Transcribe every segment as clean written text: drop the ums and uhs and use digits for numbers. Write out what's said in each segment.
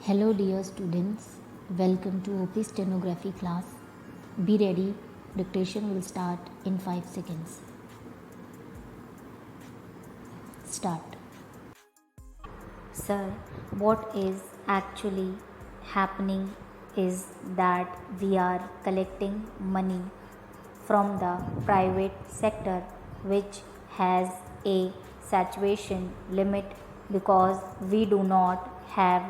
Hello dear students, welcome to OP Stenography class. Be ready, dictation will start in 5 seconds. Start. Sir, what is actually happening is that we are collecting money from the private sector which has a saturation limit because we do not have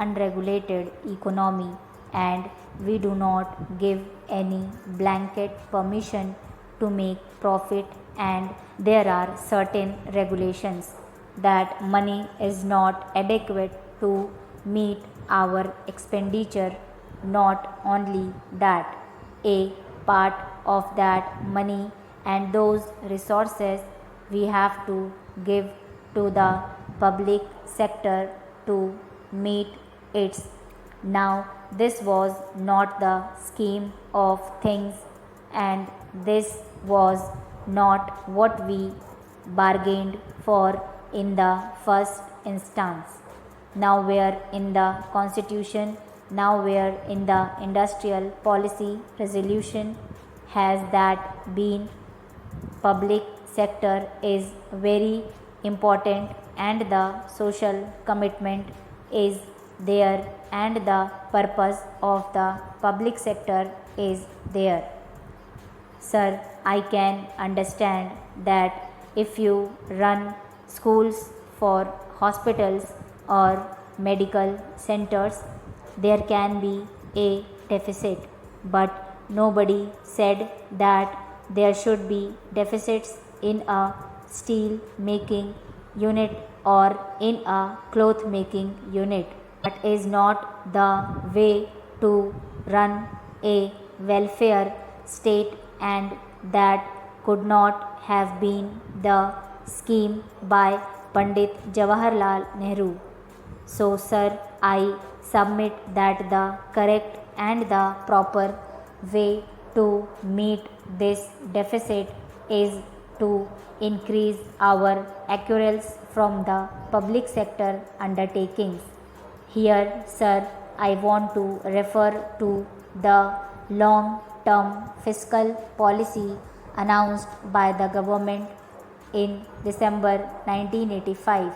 unregulated economy and we do not give any blanket permission to make profit, and there are certain regulations that money is not adequate to meet our expenditure. Not only that, a part of that money and those resources we have to give to the public sector to meet its. Now, this was not the scheme of things, and this was not what we bargained for in the first instance. Now we are in the Constitution, now we are in the Industrial Policy Resolution. Has that been? Public sector is very important and the social commitment is there and the purpose of the public sector is there. Sir, I can understand that if you run schools for hospitals or medical centers, there can be a deficit, but nobody said that there should be deficits in a steel making unit or in a cloth making unit. That is not the way to run a welfare state, and that could not have been the scheme by Pandit Jawaharlal Nehru. So, sir, I submit that the correct and the proper way to meet this deficit is to increase our accruals from the public sector undertakings. Here, sir, I want to refer to the long-term fiscal policy announced by the government in December 1985.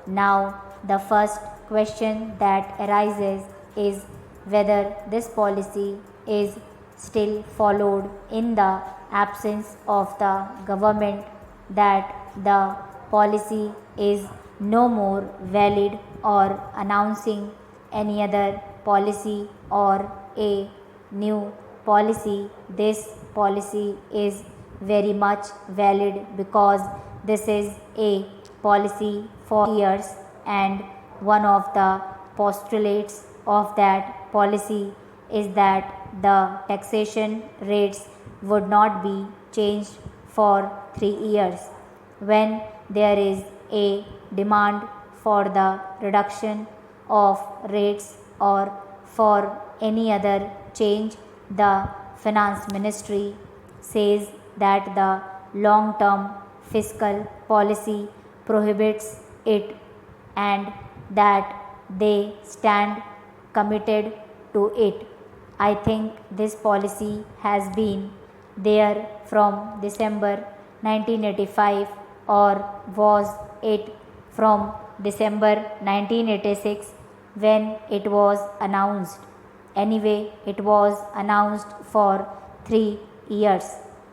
Now, the first question that arises is whether this policy is still followed in the absence of the government, that the policy is no more valid, or announcing any other policy or a new policy. This policy is very much valid because this is a policy for years, and one of the postulates of that policy is that the taxation rates would not be changed for 3 years. When there is a demand for the reduction of rates or for any other change, the finance ministry says that the long-term fiscal policy prohibits it and that they stand committed to it. I think this policy has been there from December 1985, or was it from December 1986 when it was announced? Anyway, it was announced for 3 years.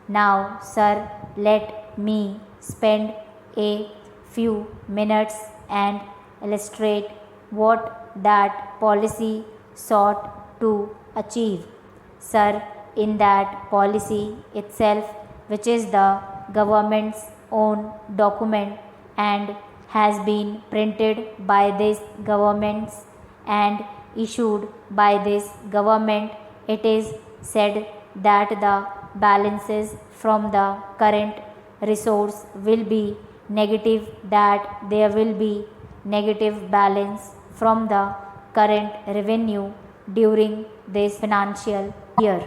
Now, sir, let me spend a few minutes and illustrate what that policy sought to achieve. Sir, in that policy itself, which is the government's own document and has been printed by this government and issued by this government, it is said that the balances from the current resource will be negative, that there will be negative balance from the current revenue during this financial year.